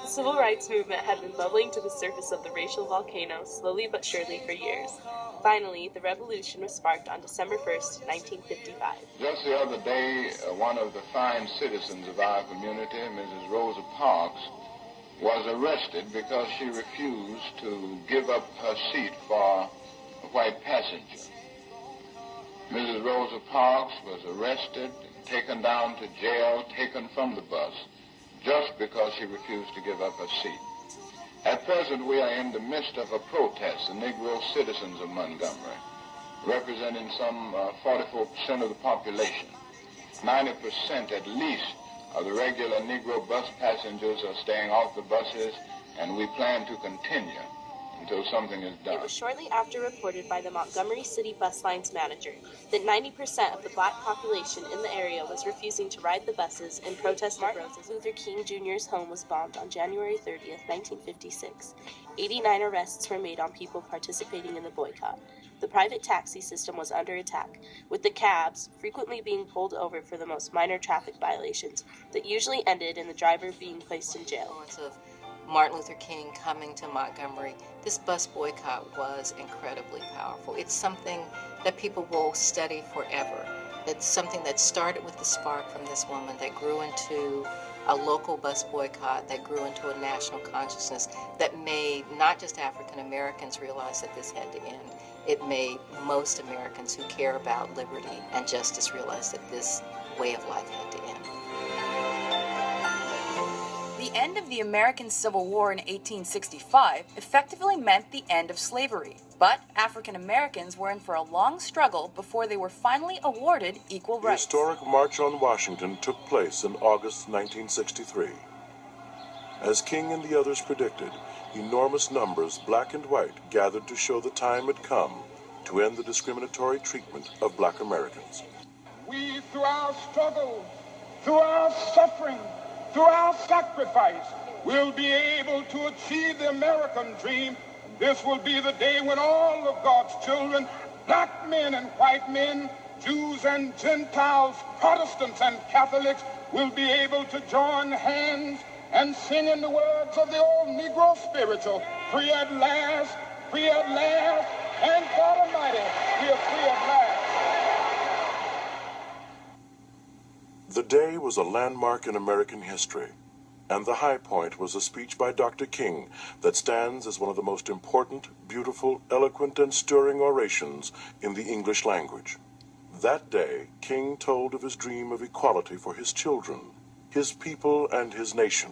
The civil rights movement had been bubbling to the surface of the racial volcano slowly but surely for years. Finally, the revolution was sparked on December 1st, 1955. Just the other day, one of the fine citizens of our community, Mrs. Rosa Parks, was arrested because she refused to give up her seat for a white passenger. Mrs. Rosa Parks was arrested, taken down to jail, taken from the bus, just because she refused to give up her seat. At present, we are in the midst of a protest, the Negro citizens of Montgomery, representing some 44% of the population. 90% at least of the regular Negro bus passengers are staying off the buses, and we plan to continue until something is done. It was shortly after reported by the Montgomery City Bus Lines manager that 90% of the black population in the area was refusing to ride the buses in protest of Martin Luther King Jr.'s home was bombed on January 30th, 1956. 89 arrests were made on people participating in the boycott. The private taxi system was under attack, with the cabs frequently being pulled over for the most minor traffic violations that usually ended in the driver being placed in jail. Martin Luther King coming to Montgomery, this bus boycott was incredibly powerful. It's something that people will study forever. It's something that started with the spark from this woman that grew into a local bus boycott, that grew into a national consciousness, that made not just African Americans realize that this had to end. It made most Americans who care about liberty and justice realize that this way of life had to end. The end of the American Civil War in 1865 effectively meant the end of slavery, but African Americans were in for a long struggle before they were finally awarded equal rights. The historic March on Washington took place in August 1963. As King and the others predicted, enormous numbers, black and white, gathered to show the time had come to end the discriminatory treatment of black Americans. We, through our struggle, through our suffering, through our sacrifice, we'll be able to achieve the American dream. This will be the day when all of God's children, black men and white men, Jews and Gentiles, Protestants and Catholics, will be able to join hands and sing in the words of the old Negro spiritual, free at last, and God Almighty, we are free at last. The day was a landmark in American history, and the high point was a speech by Dr. King that stands as one of the most important, beautiful, eloquent, and stirring orations in the English language. That day, King told of his dream of equality for his children, his people, and his nation.